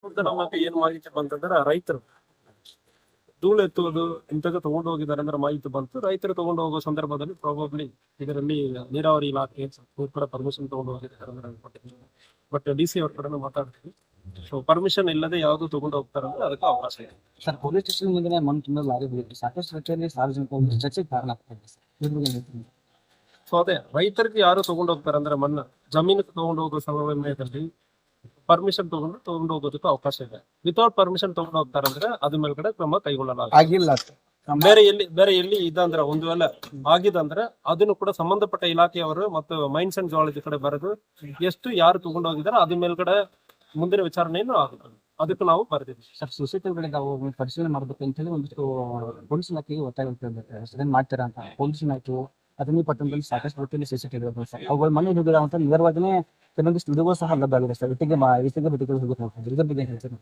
ಅಂತ ನಮಗೆ ಏನ್ ಮಾಹಿತಿ ಬಂತಂದ್ರೆ ರೈತರು ಧೂಳು ಎತ್ತುವುದು ಇಂಥದ್ದು ತಗೊಂಡು ಹೋಗಿದ್ದಾರೆ ಅಂದ್ರೆ ಮಾಹಿತಿ ಬಂತು. ರೈತರು ತಗೊಂಡು ಹೋಗೋ ಸಂದರ್ಭದಲ್ಲಿ ಪ್ರಾಬಬ್ಲಿ ಇದರಲ್ಲಿ ನೀರಾವರಿ ಇಲಾಖೆ ಇವ್ರ ಕೂಡ ಪರ್ಮಿಷನ್ ತಗೊಂಡು ಹೋಗಿದ್ದಾರೆ ಅಂದ್ರೆ ಅನ್ಕೊಂಡಿದ್ದೀನಿ. ಬಟ್ DC ಅವ್ರ ಕಡೆ ಮಾತಾಡ್ತೀವಿ. ಸೊ ಪರ್ಮಿಷನ್ ಇಲ್ಲದೆ ಯಾವ್ದು ತಗೊಂಡು ಹೋಗ್ತಾರಂದ್ರೆ ಅದಕ್ಕೆ ಅವಕಾಶ ಇದೆ. ಸರ್, ಪೊಲೀಸ್ ಸ್ಟೇಷನ್ ಮುಂದೆ ಮಣ್ಣು ತುಂಬ ಲಾರಿ ಬಿಟ್ಟು ಸಾಕಷ್ಟು ರೀತಿಯಲ್ಲಿ ಸಾರ್ವಜನಿಕ ಚರ್ಚೆಗೆ ಕಾರಣ ಆಗ್ತದೆ ಸರ್. ಇದ್ರ ಬಗ್ಗೆ ಏನ್ ಹೇಳ್ತೀರಿ? ಸೊ ಅದೇ ರೈತರಿಗೆ ಯಾರು ತಗೊಂಡು ಹೋಗ್ತಾರೆ ಅಂದ್ರೆ ಮಣ್ಣು ಜಮೀನು ತಗೊಂಡು ಹೋಗೋ ಸಮಯದಲ್ಲಿ ಪರ್ಮಿಷನ್ ತಗೊಂಡು ಹೋಗೋದಕ್ಕೆ ಅವಕಾಶ ಇದೆ. ವಿತೌಟ್ ಪರ್ಮಿಷನ್ ತಗೊಂಡು ಹೋಗ್ತಾರಂದ್ರೆ ಅದ್ರ ಮೇಲ್ಗಡೆ ಕ್ರಮ ಕೈಗೊಳ್ಳಲಾಗುತ್ತೆ. ಆಗಿಲ್ಲ ಸರ್. ಬೇರೆ ಎಲ್ಲಿ ಇದಂದ್ರೆ ಒಂದು ವೇಳೆ ಆಗಿದಂದ್ರೆ ಅದನ್ನು ಕೂಡ ಸಂಬಂಧಪಟ್ಟ ಇಲಾಖೆಯವರು ಮತ್ತು ಮೈನ್ಸ್ ಅಂಡ್ ಜಿಯಾಲಜಿ ಕಡೆ ಬರೆದು ಎಷ್ಟು ಯಾರು ತಗೊಂಡು ಹೋಗಿದ್ದಾರೆ ಅದ್ರ ಮೇಲ್ಗಡೆ ಮುಂದಿನ ವಿಚಾರಣೆಯನ್ನು ಆಗುತ್ತೆ. ಅದಕ್ಕೆ ನಾವು ಬರೆದಿದ್ವಿ. ಸರ್, ಸೊಸೈಟಿಗಳಿಗೆ ನಾವು ಪರಿಶೀಲನೆ ಮಾಡಬೇಕು ಅಂತ ಹೇಳಿ ಒಂದಿಷ್ಟು ಪೊಲೀಸ್ ಇಲಾಖೆಗೆ ಒತ್ತಾಯ ಅದನ್ನ ಮಾಡ್ತೀರಾ ಅಂತ. ಪೊಲೀಸ್ ಇಲಾಖೆ ಅದನ್ನೇ ಪಟ್ಟಣದಲ್ಲಿ ಸಾಕಷ್ಟು ರೀತಿಯಲ್ಲಿ ಸೊಸೈಟಿ ಇರೋದು ಸರ್. ಅವುಗಳ ಮನೆ ಹೋಗಿರೋ ಅಂತ ನೇರವಾಗಿನೇ ಕೆಲವೊಂದಿಷ್ಟು ವಿಡಿಯೋಗಳು ಸಹ ಲಭ್ಯ ಆಗಿದೆ ಸರ್. ಇಟ್ಟಿಗೆ ಬಿಟ್ಟಿಗೆ ಹೋಗುತ್ತೆ ಇದ್ರ ಬಗ್ಗೆ ಏನ್ ಹೇಳ್ತೀರಿ?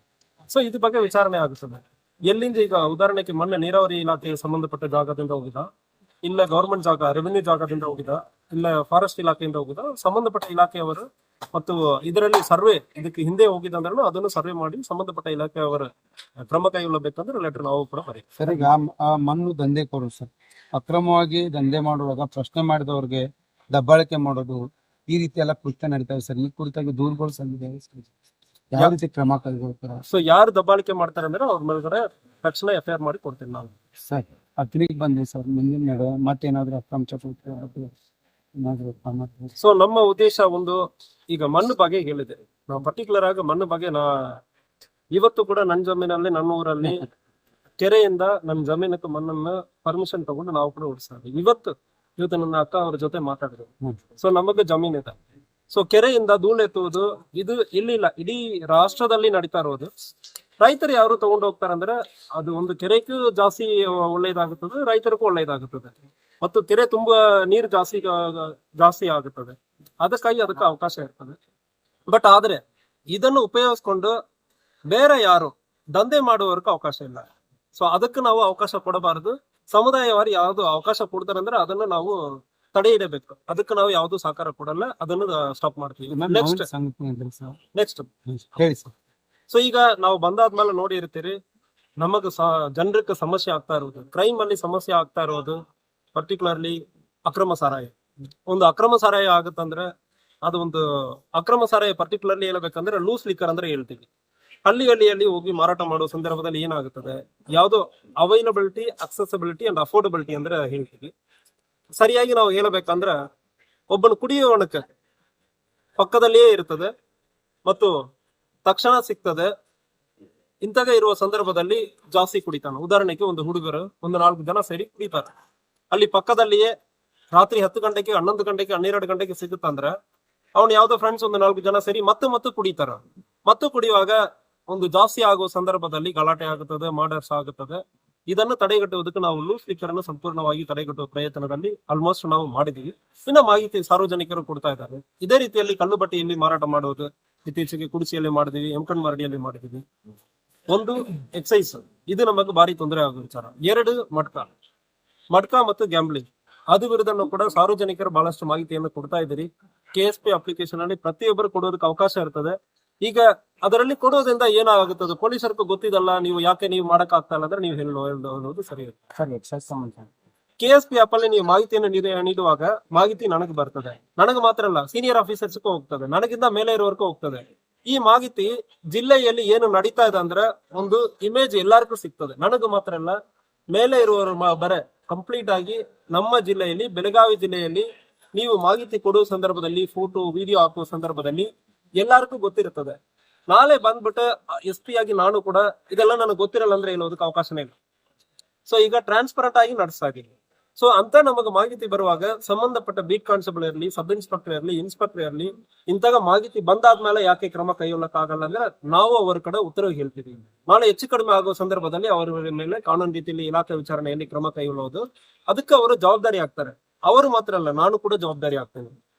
ಸೊ ಇದ್ರ ಬಗ್ಗೆ ವಿಚಾರಣೆ ಆಗುತ್ತದೆ. ಎಲ್ಲಿಂದ ಈಗ ಉದಾಹರಣೆಗೆ ಮೊನ್ನೆ ನೀರಾವರಿ ಇಲಾಖೆಗೆ ಸಂಬಂಧಪಟ್ಟ ಜಾಗದಿಂದ ಹೋಗಿದ, ಇಲ್ಲ ಗವರ್ಮೆಂಟ್ ಜಾಗ ರೆವಿನ್ಯೂ ಜಾಗದಿಂದ ಹೋಗಿದ, ಇಲ್ಲ ಫಾರೆಸ್ಟ್ ಇಲಾಖೆಯಿಂದ ಹೋಗಿದ, ಸಂಬಂಧಪಟ್ಟ ಇಲಾಖೆಯವರು ಮತ್ತು ಇದರಲ್ಲಿ ಸರ್ವೆ ಇದಕ್ಕೆ ಹಿಂದೆ ಹೋಗಿದಂದ್ರೂ ಅದನ್ನು ಸರ್ವೆ ಮಾಡಿ ಸಂಬಂಧಪಟ್ಟ ಇಲಾಖೆಯವರ ಕ್ರಮ ಕೈಗೊಳ್ಳಬೇಕಂದ್ರೆ ಲೆಟರ್ ನಾವು ಕೂಡ ಬರೀತೀವಿ. ಸರ್, ಈಗ ಆ ಮಣ್ಣು ದಂಧೆಕೋರು ಸರ್ ಅಕ್ರಮವಾಗಿ ದಂಧೆ ಮಾಡುವಾಗ ಪ್ರಶ್ನೆ ಮಾಡಿದವ್ರಿಗೆ ದಬ್ಬಾಳಿಕೆ ಮಾಡೋದು ಈ ರೀತಿ ಎಲ್ಲ ಕೃತ್ಯ ನಡೀತಾವೆ ಸರ್. ಈ ಕುರಿತಾಗಿ ದೂರುಗಳು ಸಂದಿದೆ. ಯಾವ ರೀತಿ ಕ್ರಮ ಕೈಗೊಳ್ತಾರೆ? ಸೊ ಯಾರು ದಬ್ಬಾಳಿಕೆ ಮಾಡ್ತಾರೆ ಅಂದ್ರೆ ಅವ್ರ ಮೇಲ್ಗಡೆ ತಕ್ಷಣ FIR ಮಾಡಿ ಕೊಡ್ತೀನಿ ನಾನು. ಸರ್, ಅಗ್ನಿಗೆ ಬಂದ್ವಿ ಸರ್. ಮುಂದಿನ ನಡೆ ಮತ್ತೇನಾದ್ರೂ ಅಕ್ರಮ ಚಟುವಟಿಕೆ ಏನಾದ್ರು ಕ್ರಮ? ಸೊ ನಮ್ಮ ಉದ್ದೇಶ ಒಂದು ಈಗ ಮಣ್ಣು ಬಗ್ಗೆ ಹೇಳಿದೆ. ನಾವು ಪರ್ಟಿಕ್ಯುಲರ್ ಆಗಿ ಮಣ್ಣು ಬಗ್ಗೆ ಇವತ್ತು ಕೂಡ ನನ್ನ ಜಮೀನಲ್ಲಿ ನನ್ನ ಊರಲ್ಲಿ ಕೆರೆಯಿಂದ ನನ್ನ ಜಮೀನಕ್ಕೆ ಮಣ್ಣನ್ನ ಪರ್ಮಿಷನ್ ತಗೊಂಡು ನಾವು ಕೂಡ ಓಡಿಸ್ತಾ ಇದ್ದೀವಿ. ಇವತ್ತು ನನ್ನ ಅಕ್ಕ ಅವ್ರ ಜೊತೆ ಮಾತಾಡಿದ್ರು. ಸೊ ನಮಗೆ ಜಮೀನ್ ಇದೆ. ಸೊ ಕೆರೆಯಿಂದ ಧೂಳು ಎತ್ತುವುದು ಇದು ಇಲ್ಲಿಲ್ಲ, ಇಡೀ ರಾಷ್ಟ್ರದಲ್ಲಿ ನಡೀತಾ ಇರೋದು. ರೈತರು ಯಾರು ತಗೊಂಡು ಹೋಗ್ತಾರೆ ಅಂದ್ರೆ ಅದು ಒಂದು ಕೆರೆಗೂ ಜಾಸ್ತಿ ಒಳ್ಳೇದಾಗುತ್ತದೆ, ರೈತರಿಗೂ ಒಳ್ಳೇದಾಗುತ್ತದೆ, ಮತ್ತು ಕೆರೆ ತುಂಬಾ ನೀರು ಜಾಸ್ತಿ ಆಗುತ್ತದೆ. ಅದಕ್ಕಾಗಿ ಅದಕ್ಕೆ ಅವಕಾಶ ಇರ್ತದೆ. ಬಟ್ ಆದ್ರೆ ಇದನ್ನು ಉಪಯೋಗಿಸ್ಕೊಂಡು ಬೇರೆ ಯಾರು ದಂಧೆ ಮಾಡುವವರ್ಗೂ ಅವಕಾಶ ಇಲ್ಲ. ಸೊ ಅದಕ್ಕೆ ನಾವು ಅವಕಾಶ ಕೊಡಬಾರದು. ಸಮುದಾಯವಾರು ಯಾವ್ದು ಅವಕಾಶ ಕೊಡ್ತಾರೆ ಅಂದ್ರೆ ಅದನ್ನು ನಾವು ತಡೆ ಹಿಡಬೇಕು. ಅದಕ್ಕೆ ನಾವು ಯಾವ್ದು ಸಹಕಾರ ಕೊಡಲ್ಲ, ಅದನ್ನು ಸ್ಟಾಪ್ ಮಾಡ್ತೀವಿ. ನೆಕ್ಸ್ಟ್ ಹೇಳಿ ಸರ್. ಸೊ ಈಗ ನಾವು ಬಂದಾದ್ಮೇಲೆ ನೋಡಿ ಇರ್ತೀರಿ, ನಮಗ ಜನರಿಗೆ ಸಮಸ್ಯೆ ಆಗ್ತಾ ಇರೋದು, ಕ್ರೈಮ್ ಅಲ್ಲಿ ಸಮಸ್ಯೆ ಆಗ್ತಾ ಇರೋದು ಪರ್ಟಿಕ್ಯುಲರ್ಲಿ ಅಕ್ರಮ ಸಾರಾಯ. ಒಂದು ಅಕ್ರಮ ಸಾರಾಯ ಆಗುತ್ತಂದ್ರೆ ಅದು ಒಂದು ಅಕ್ರಮ ಸಾರಾಯ ಪರ್ಟಿಕ್ಯುಲರ್ಲಿ ಹೇಳ್ಬೇಕಂದ್ರೆ ಲೂಸ್ ಲಿಕ್ಕರ್ ಅಂದ್ರೆ ಹೇಳ್ತೀವಿ. ಹಳ್ಳಿಯಲ್ಲಿ ಹೋಗಿ ಮಾರಾಟ ಮಾಡೋ ಸಂದರ್ಭದಲ್ಲಿ ಏನಾಗುತ್ತದೆ, ಯಾವ್ದೋ ಅವೈಲಬಿಲಿಟಿ, ಅಕ್ಸೆಸಿಬಿಲಿಟಿ ಅಂಡ್ ಅಫೋರ್ಡಬಿಲಿಟಿ ಅಂದ್ರೆ ಹೇಳ್ತೀವಿ. ಸರಿಯಾಗಿ ನಾವು ಹೇಳಬೇಕಂದ್ರ ಒಬ್ಬನು ಕುಡಿಯುವವನಕ್ಕೆ ಪಕ್ಕದಲ್ಲಿಯೇ ಇರ್ತದೆ ಮತ್ತು ತಕ್ಷಣ ಸಿಗ್ತದೆ. ಇಂತಾಗ ಇರುವ ಸಂದರ್ಭದಲ್ಲಿ ಜಾಸ್ತಿ ಕುಡಿತಾನೆ. ಉದಾಹರಣೆಗೆ ಒಂದು ಹುಡುಗರು ಒಂದು 4 ಜನ ಸೇರಿ ಕುಡಿತಾರೆ. ಅಲ್ಲಿ ಪಕ್ಕದಲ್ಲಿಯೇ ರಾತ್ರಿ 10 ಗಂಟೆಗೆ, 11 ಗಂಟೆಗೆ, 12 ಗಂಟೆಗೆ ಸಿಗುತ್ತಂದ್ರೆ ಅವ್ನು ಯಾವ್ದೋ ಫ್ರೆಂಡ್ಸ್ ಒಂದು 4 ಜನ ಸೇರಿ ಮತ್ತೆ ಕುಡಿತಾರ. ಮತ್ತು ಕುಡಿಯುವಾಗ ಒಂದು ಜಾಸ್ತಿ ಆಗೋ ಸಂದರ್ಭದಲ್ಲಿ ಗಲಾಟೆ ಆಗುತ್ತದೆ, ಮರ್ಡರ್ಸ್ ಆಗುತ್ತದೆ. ಇದನ್ನು ತಡೆಗಟ್ಟುವುದಕ್ಕೆ ನಾವು ಲೂಸ್ ಲಿಕ್ಕರ್ ಅನ್ನು ಸಂಪೂರ್ಣವಾಗಿ ತಡೆಗಟ್ಟುವ ಪ್ರಯತ್ನದಲ್ಲಿ ಆಲ್ಮೋಸ್ಟ್ ನಾವು ಮಾಡಿದೀವಿ. ಇನ್ನ ಮಾಹಿತಿ ಸಾರ್ವಜನಿಕರು ಕೊಡ್ತಾ ಇದ್ದಾರೆ. ಇದೇ ರೀತಿಯಲ್ಲಿ ಕಲ್ಲು ಬಟ್ಟೆಯಲ್ಲಿ ಮಾರಾಟ ಮಾಡುವುದು ಇತ್ತೀಚೆಗೆ ಕುಡಿಸಿಯಲ್ಲಿ ಮಾಡಿದೀವಿ, ಎಮ್ಕಂಡ್ ಮರಡಿಯಲ್ಲಿ ಮಾಡಿದೀವಿ. ಒಂದು ಎಕ್ಸೈಸ್, ಇದು ನಮಗೆ ಭಾರಿ ತೊಂದರೆ ಆಗೋ ವಿಚಾರ. 2 ಮಟ್ಕ ಮತ್ತು ಗ್ಯಾಂಬ್ಲಿಂಗ್, ಅದು ವಿರುದ್ಧ ಕೂಡ ಸಾರ್ವಜನಿಕರು ಬಹಳಷ್ಟು ಮಾಹಿತಿಯನ್ನು ಕೊಡ್ತಾ ಇದ್ದೀರಿ. KSP ಅಪ್ಲಿಕೇಶನ್ ಅಲ್ಲಿ ಪ್ರತಿಯೊಬ್ಬರು ಕೊಡೋದಕ್ಕೆ ಅವಕಾಶ ಇರ್ತದೆ. ಈಗ ಅದರಲ್ಲಿ ಕೊಡೋದ್ರಿಂದ ಏನಾಗುತ್ತದೆ, ಪೊಲೀಸರಿಗೂ ಗೊತ್ತಿದಲ್ಲ, ನೀವು ಮಾಡಕ್ ಆಗ್ತಾ ಇಲ್ಲ ಅಂದ್ರೆ ನೀವು ಹೇಳೋದು ಸರಿ ಇರುತ್ತೆ. KSP ಆಪ್ ಅಲ್ಲಿ ನೀವು ಮಾಹಿತಿಯನ್ನು ನೀಡುವಾಗ ಮಾಹಿತಿ ನನಗೆ ಬರ್ತದೆ. ನನಗೆ ಮಾತ್ರ ಅಲ್ಲ, ಸೀನಿಯರ್ ಆಫೀಸರ್ಸ್ಗೂ ಹೋಗ್ತದೆ, ನನಗಿಂತ ಮೇಲೆ ಇರೋವರೆಗೂ ಹೋಗ್ತದೆ. ಈ ಮಾಹಿತಿ ಜಿಲ್ಲೆಯಲ್ಲಿ ಏನು ನಡೀತಾ ಇದೆ ಅಂದ್ರೆ ಒಂದು ಇಮೇಜ್ ಎಲ್ಲರಿಗೂ ಸಿಗ್ತದೆ. ನನಗೂ ಮಾತ್ರ ಅಲ್ಲ, ಮೇಲೆ ಇರುವವರು ಬರೇ ಕಂಪ್ಲೀಟ್ ಆಗಿ ನಮ್ಮ ಜಿಲ್ಲೆಯಲ್ಲಿ, ಬೆಳಗಾವಿ ಜಿಲ್ಲೆಯಲ್ಲಿ ನೀವು ಮಾಹಿತಿ ಕೊಡುವ ಸಂದರ್ಭದಲ್ಲಿ, ಫೋಟೋ ವಿಡಿಯೋ ಹಾಕುವ ಸಂದರ್ಭದಲ್ಲಿ ಎಲ್ಲರಿಗೂ ಗೊತ್ತಿರುತ್ತದೆ. ನಾಳೆ ಬಂದ್ಬಿಟ್ಟು SP ಆಗಿ ನಾನು ಕೂಡ ಇದೆಲ್ಲ ನನಗೆ ಗೊತ್ತಿರಲ್ಲ ಅಂದ್ರೆ ಹೇಳೋದಕ್ಕೆ ಅವಕಾಶನೇ ಇಲ್ಲ. ಸೊ ಈಗ ಟ್ರಾನ್ಸ್ಪರೆಂಟ್ ಆಗಿ ನಡೆಸ್ತಾ ಇದೀವಿ. ಸೊ ಅಂತ ನಮಗೆ ಮಾಹಿತಿ ಬರುವಾಗ ಸಂಬಂಧಪಟ್ಟ ಬೀಟ್ ಕಾನ್ಸ್ಟೇಬಲ್ ಇರಲಿ, ಸಬ್ ಇನ್ಸ್ಪೆಕ್ಟರ್ ಇರಲಿ, ಇನ್ಸ್ಪೆಕ್ಟರ್ ಇರಲಿ, ಇಂತಹ ಮಾಹಿತಿ ಬಂದಾದ್ಮೇಲೆ ಯಾಕೆ ಕ್ರಮ ಕೈಗೊಳ್ಳಕ್ ಆಗಲ್ಲ ಅಂದ್ರೆ ನಾವು ಅವರ ಕಡೆ ಉತ್ತರ ಹೇಳ್ತೀವಿ. ನಾಳೆ ಹೆಚ್ಚು ಕಡಿಮೆ ಆಗೋ ಸಂದರ್ಭದಲ್ಲಿ ಅವರ ಮೇಲೆ ಕಾನೂನು ರೀತಿಯಲ್ಲಿ ಇಲಾಖೆ ವಿಚಾರಣೆಯಲ್ಲಿ ಕ್ರಮ ಕೈಗೊಳ್ಳೋದು, ಅದಕ್ಕೆ ಅವರು ಜವಾಬ್ದಾರಿ ಆಗ್ತಾರೆ. ಅವರು ಮಾತ್ರ ಅಲ್ಲ, ನಾನು ಕೂಡ ಜವಾಬ್ದಾರಿ ಆಗ್ತೇನೆ.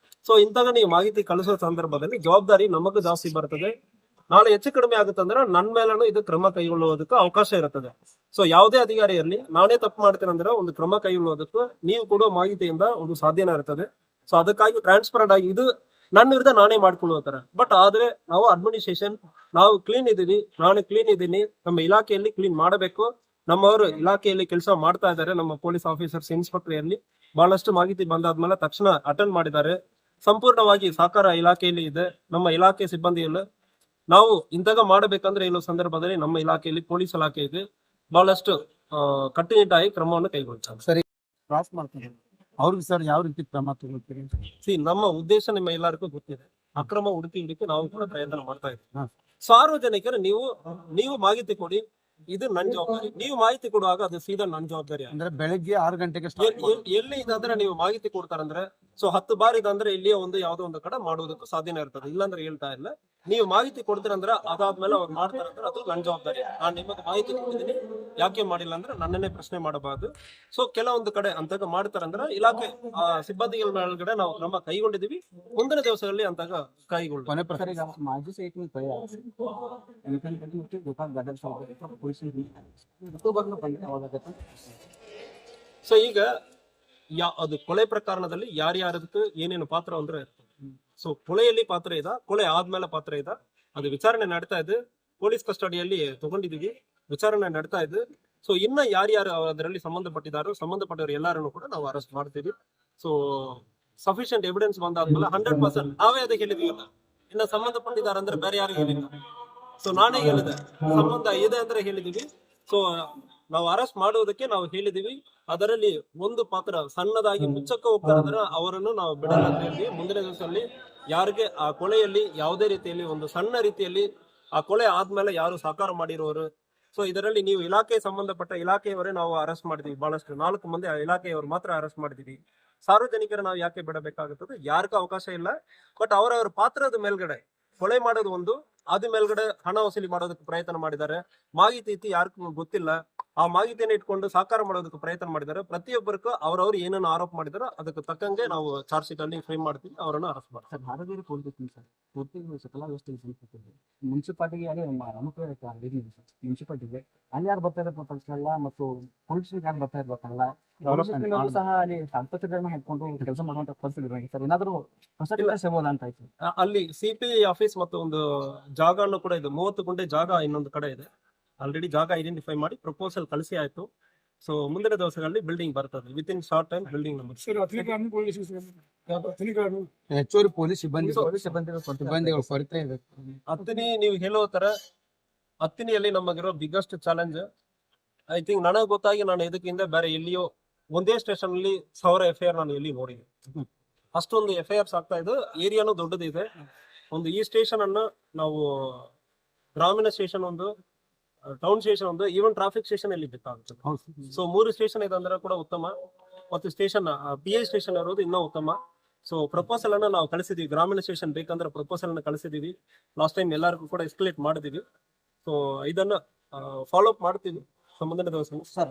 ಸೊ ಇಂತಹ ನೀವು ಮಾಹಿತಿ ಕಳಿಸೋ ಸಂದರ್ಭದಲ್ಲಿ ಜವಾಬ್ದಾರಿ ನಮಗೂ ಜಾಸ್ತಿ ಬರ್ತದೆ. ನಾಳೆ ಹೆಚ್ಚು ಕಡಿಮೆ ಆಗುತ್ತಂದ್ರೆ ನನ್ನ ಮೇಲೂ ಇದು ಕ್ರಮ ಕೈಗೊಳ್ಳುವುದಕ್ಕೆ ಅವಕಾಶ ಇರುತ್ತದೆ. ಸೊ ಯಾವುದೇ ಅಧಿಕಾರಿ ಇರಲಿ, ನಾನೇ ತಪ್ಪು ಮಾಡ್ತೇನೆ ಅಂದ್ರೆ ಒಂದು ಕ್ರಮ ಕೈಗೊಳ್ಳುವುದಕ್ಕೂ ನೀವು ಕೊಡುವ ಮಾಹಿತಿಯಿಂದ ಒಂದು ಸಾಧ್ಯನ ಇರ್ತದೆ. ಸೊ ಅದಕ್ಕಾಗಿ ಟ್ರಾನ್ಸ್ಪರೆಂಟ್ ಆಗಿ ಇದು ನನ್ನ ವಿರುದ್ಧ ನಾನೇ ಮಾಡ್ಕೊಳ್ಳೋ ತರ. ಬಟ್ ಆದ್ರೆ ನಾವು ಅಡ್ಮಿನಿಸ್ಟ್ರೇಷನ್, ನಾವು ಕ್ಲೀನ್ ಇದೀವಿ, ನಾನು ಕ್ಲೀನ್ ಇದೀನಿ, ನಮ್ಮ ಇಲಾಖೆಯಲ್ಲಿ ಕ್ಲೀನ್ ಮಾಡಬೇಕು. ನಮ್ಮವರು ಇಲಾಖೆಯಲ್ಲಿ ಕೆಲಸ ಮಾಡ್ತಾ ಇದ್ದಾರೆ. ನಮ್ಮ ಪೊಲೀಸ್ ಆಫೀಸರ್ಸ್ ಇನ್ಸ್ಪೆಕ್ಟರ್ ಬಹಳಷ್ಟು ಮಾಹಿತಿ ಬಂದಾದ್ಮೇಲೆ ತಕ್ಷಣ ಅಟೆಂಡ್ ಮಾಡಿದ್ದಾರೆ. ಸಂಪೂರ್ಣವಾಗಿ ಸಹಕಾರ ಇಲಾಖೆಯಲ್ಲಿ ಇದೆ. ನಮ್ಮ ಇಲಾಖೆ ಸಿಬ್ಬಂದಿಯಲ್ಲಿ ನಾವು ಇಂತಾಗ ಮಾಡಬೇಕಂದ್ರೆ ಇಲ್ಲೋ ಸಂದರ್ಭದಲ್ಲಿ ನಮ್ಮ ಇಲಾಖೆಯಲ್ಲಿ ಪೊಲೀಸ್ ಇಲಾಖೆ ಇದೆ, ಬಹಳಷ್ಟು ಕಟ್ಟುನಿಟ್ಟಾಗಿ ಕ್ರಮವನ್ನು ಕೈಗೊಳ್ತಾರೆ. ಸರಿ, ಕ್ರಾಸ್ ಮಾಡ್ತಾರೆ ಅವ್ರಿಗೆ ಸರ್ ಯಾವ ರೀತಿ ಕ್ರಮ ತಗೊಳ್ತೀರಿ? ನಮ್ಮ ಉದ್ದೇಶ ನಿಮ್ಮ ಎಲ್ಲರಿಗೂ ಗೊತ್ತಿದೆ. ಅಕ್ರಮ ಹುಡುಕಿ ನಾವು ಕೂಡ ಪ್ರಯತ್ನ ಮಾಡ್ತಾ ಇದ್ದೀವಿ. ಹಾ. ಸಾರ್ವಜನಿಕರು ನೀವು ಮಾಹಿತಿ ಕೊಡಿ, ಇದು ನನ್ನ ಜವಾಬ್ದಾರಿ. ನೀವು ಮಾಹಿತಿ ಕೊಡುವಾಗ ಅದು ಸೀದಾ ನನ್ನ ಜವಾಬ್ದಾರಿ. ಅಂದ್ರೆ ಬೆಳಗ್ಗೆ 6 ಗಂಟೆಗೆ ಸ್ಟಾರ್ಟ್ ಎಲ್ಲಿ ಇದಂದ್ರೆ ನೀವು ಮಾಹಿತಿ ಕೊಡ್ತಾರಂದ್ರೆ, ಸೊ 10 ಬಾರಿ ಇದಂದ್ರೆ ಇಲ್ಲಿಯ ಯಾವ್ದೋ ಒಂದು ಕಡೆ ಮಾಡುವುದಕ್ಕೂ ಸಾಧ್ಯನೇ ಇರ್ತದೆ. ಇಲ್ಲಾಂದ್ರೆ ಹೇಳ್ತಾ ಇಲ್ಲ. ನೀವು ಮಾಹಿತಿ ಕೊಡ್ತೀರಂದ್ರೆ ಅದಾದ್ಮೇಲೆ ಅವ್ರು ಮಾಡ್ತಾರಂದ್ರೆ ಅದು ನನ್ನ ಜವಾಬ್ದಾರಿ. ನಾನು ನಿಮಗೆ ಮಾಹಿತಿ ಕೊಟ್ಟಿದ್ದೀನಿ, ಯಾಕೆ ಮಾಡಿಲ್ಲ ಅಂದ್ರೆ ನನ್ನನ್ನೇ ಪ್ರಶ್ನೆ ಮಾಡಬಾರ್ದು. ಸೊ ಕೆಲವೊಂದು ಕಡೆ ಅಂತಾಗ ಮಾಡ್ತಾರಂದ್ರೆ ಇಲಾಖೆ ಸಿಬ್ಬಂದಿಗಳ ಮೇಲ್ಗಡೆ ನಾವು ಕ್ರಮ ಕೈಗೊಂಡಿದೀವಿ. ಮುಂದಿನ ದಿವಸಗಳಲ್ಲಿ ಅಂತಾಗ ಕೈಗೊಳ್ಳಿ. ಕೊನೆ ಸರ್, ಪ್ರಶ್ನೆ. ಈಗ ಮಾಜಿ ಸೈಟಿಂಗ್ ಸೊ ಈಗ ಅದು ಕೊಲೆ ಪ್ರಕರಣದಲ್ಲಿ ಯಾರ್ಯಾರದಕ್ಕೆ ಏನೇನು ಪಾತ್ರ ಅಂದ್ರೆ ಇರ್ತದೆ. ಸೊ ಕೊಲೆಯಲ್ಲಿ ಪಾತ್ರ ಇದೆ, ಕೊಲೆ ಆದ್ಮೇಲೆ ಪಾತ್ರ ಇದೆ. ಅದು ವಿಚಾರಣೆ ನಡೀತಾ ಇದೆ, ಪೊಲೀಸ್ ಕಸ್ಟಡಿಯಲ್ಲಿ ತಗೊಂಡಿದೀವಿ, ವಿಚಾರಣೆ ನಡೀತಾ ಇದೆ. ಸೊ ಇನ್ನ ಯಾರ್ಯಾರು ಅದರಲ್ಲಿ ಸಂಬಂಧಪಟ್ಟವರು ಎಲ್ಲಾರನ್ನು ಕೂಡ ನಾವು ಅರೆಸ್ಟ್ ಮಾಡ್ತೀವಿ. ಸೊ ಸಫಿಶಿಯಂಟ್ ಎವಿಡೆನ್ಸ್ ಬಂದಾದ್ಮೇಲೆ 100% ನಾವೇ ಅದಕ್ಕೆ ಹೇಳಿದೀವಲ್ಲ, ಇನ್ನ ಸಂಬಂಧಪಟ್ಟಿದ್ದಾರೆ ಅಂದ್ರೆ ಬೇರೆ ಯಾರು ಹೇಳಿಲ್ಲ. ಸೊ ನಾನೇ ಹೇಳಿದೆ, ಸಂಬಂಧ ಇದೆ ಅಂದ್ರೆ ಹೇಳಿದೀವಿ. ಸೊ ನಾವು ಅರೆಸ್ಟ್ ಮಾಡುವುದಕ್ಕೆ ನಾವು ಹೇಳಿದೀವಿ. ಅದರಲ್ಲಿ ಒಂದು ಪಾತ್ರ ಸಣ್ಣದಾಗಿ ಮುಚ್ಚಕ್ಕೆ ಹೋಗ್ತಾರೆ ಅಂದ್ರೆ ಅವರನ್ನು ನಾವು ಬಿಡಲ್ಲ ಅಂತ ಹೇಳಿ, ಮುಂದಿನ ದಿವಸದಲ್ಲಿ ಯಾರಿಗೆ ಆ ಕೊಲೆಯಲ್ಲಿ ಯಾವುದೇ ರೀತಿಯಲ್ಲಿ ಒಂದು ಸಣ್ಣ ರೀತಿಯಲ್ಲಿ ಆ ಕೊಲೆ ಆದ್ಮೇಲೆ ಯಾರು ಸಹಕಾರ ಮಾಡಿರೋರು, ಸೊ ಇದರಲ್ಲಿ ನೀವು ಇಲಾಖೆ ಸಂಬಂಧಪಟ್ಟ ಇಲಾಖೆಯವರೇ ನಾವು ಅರೆಸ್ಟ್ ಮಾಡಿದೀವಿ. ಬಹಳಷ್ಟು 4 ಮಂದಿ ಇಲಾಖೆಯವರು ಮಾತ್ರ ಅರೆಸ್ಟ್ ಮಾಡಿದೀವಿ. ಸಾರ್ವಜನಿಕರ ನಾವು ಯಾಕೆ ಬಿಡಬೇಕಾಗುತ್ತದೆ? ಯಾರಿಗೂ ಅವಕಾಶ ಇಲ್ಲ. ಬಟ್ ಅವರವರ ಪಾತ್ರದ ಮೇಲ್ಗಡೆ ಕೊಲೆ ಮಾಡೋದು ಒಂದು, ಅದ ಮೇಲ್ಗಡೆ ಹಣ ವಸೂಲಿ ಮಾಡೋದಕ್ಕೆ ಪ್ರಯತ್ನ ಮಾಡಿದ್ದಾರೆ. ಮಾಹಿತಿ ಯಾರಿಗೂ ಗೊತ್ತಿಲ್ಲ, ಆ ಮಾಹಿತಿಯನ್ನು ಇಟ್ಕೊಂಡು ಸಹಕಾರ ಮಾಡೋದಕ್ಕೆ ಪ್ರಯತ್ನ ಮಾಡಿದ್ದಾರೆ. ಪ್ರತಿಯೊಬ್ಬರಿಗೂ ಅವ್ರವ್ರು ಏನನ್ನು ಆರೋಪ ಮಾಡಿದಾರೋ ಅದಕ್ಕೆ ತಕ್ಕಂಗೆ ನಾವು ಚಾರ್ಜ್ ಶೀಟ್ ಅಲ್ಲಿ ಫ್ರೇಮ್ ಮಾಡ್ತೀವಿ, ಅವರನ್ನು ಅರೆಸ್ಟ್ ಮಾಡ್ತೀವಿ. ಸರ್, ಭಾರತೀಯ ಪೊಲೀಸ್ ಸರ್ ಪೂರ್ತಿ ಸಕಲ ವ್ಯವಸ್ಥೆ ಮುನ್ಸಿಪಾಲಿಟಿಗೆ ಅಲ್ಲಿ ಮುನ್ಸಿಪಾಲಿಟಿಗೆ ಅಲ್ಲಿ ಯಾರು ಬರ್ತಾ ಇರಬೇಕಲ್ಲ, ಮತ್ತು ಪೊಲೀಸ್ ಯಾರು ಬರ್ತಾ ಇರ್ಬೇಕಲ್ಲ, ಸಹ ಅಲ್ಲಿ ಸಂಪತ್ತುಗಳನ್ನ ಹಾಕೊಂಡು ಕೆಲಸ ಮಾಡುವಂತ ಪರಿಸ್ಥಿತಿ ಸರ್. ಏನಾದ್ರು ಹೊಸ ಸಿಗೋದಾ ಅಂತ ಆಯ್ತು. ಅಲ್ಲಿ ಸಿಪಿಐ ಆಫೀಸ್ ಮತ್ತು ಒಂದು ಜಾಗವನ್ನು ಕೂಡ ಇದೆ, 30 ಗುಂಟೆ ಜಾಗ ಇನ್ನೊಂದು ಕಡೆ ಇದೆ. ಆಲ್ರೆಡಿ ಜಾಗ ಐಡೆಂಟಿಫೈ ಮಾಡಿ ಪ್ರಪೋಸಲ್ ಕಳಿಸಿ ಆಯ್ತು. ಸೊ ಮುಂದಿನ ದಿವಸಗಳಲ್ಲಿ ಬಿಲ್ಡಿಂಗ್ ಬರ್ತದೆ, with in short time building number. ಹೆಚ್ಚುವರಿ ಪೊಲೀಸ್ ಸಿಬ್ಬಂದಿಗಳು ಕೊರತೆ ಇದೆ. ಹತ್ತಿನಿ ನೀವು ಹೇಳೋ ತರ ಹತ್ತಿನಿಯಲ್ಲಿ ನಮಗಿರೋ ಬಿಗ್ಗೆಸ್ಟ್ ಚಾಲೆಂಜ್, ಐ ಥಿಂಕ್ ನನಗೆ ಗೊತ್ತಾಗಿ ನಾನು ಇದಕ್ಕಿಂತ ಬೇರೆ ಎಲ್ಲಿಯೋ ಒಂದೇ ಸ್ಟೇಷನ್ ಅಲ್ಲಿ 1000 FIR ನಾನು ಎಲ್ಲಿ ನೋಡಿದೆ. ಅಷ್ಟೊಂದು FIRs ಆಗ್ತಾ ಇದೆ. ಏರಿಯಾನು ದೊಡ್ಡದಿದೆ. ಒಂದು ಈ ಸ್ಟೇಷನ್ ಅನ್ನ ನಾವು ಗ್ರಾಮೀಣ ಸ್ಟೇಷನ್ ಒಂದು, ಟೌನ್ ಸ್ಟೇಷನ್ ಒಂದು, ಈವನ್ ಟ್ರಾಫಿಕ್ ಸ್ಟೇಷನ್ ಅಲ್ಲಿ ಬೇಕಾಗುತ್ತದೆ. ಸೊ 3 ಸ್ಟೇಷನ್ ಇದೆ ಅಂದ್ರೆ ಕೂಡ ಉತ್ತಮ. ಮತ್ತು ಸ್ಟೇಷನ್ PI ಸ್ಟೇಷನ್ ಇರೋದು ಇನ್ನೂ ಉತ್ತಮ. ಸೊ ಪ್ರಪೋಸಲ್ ಅನ್ನ ನಾವು ಕಳಿಸಿದೀವಿ. ಗ್ರಾಮೀಣ ಸ್ಟೇಷನ್ ಬೇಕಂದ್ರೆ ಪ್ರಪೋಸಲ್ ಅನ್ನ ಕಳಿಸಿದೀವಿ. ಲಾಸ್ಟ್ ಟೈಮ್ ಎಲ್ಲರಿಗೂ ಕೂಡ ಎಸ್ಕಲೇಟ್ ಮಾಡಿದೀವಿ. ಸೊ ಇದನ್ನ ಫಾಲೋ ಅಪ್ ಮಾಡ್ತೀವಿ ಮುಂದಿನ ದಿವಸ. ಸರ್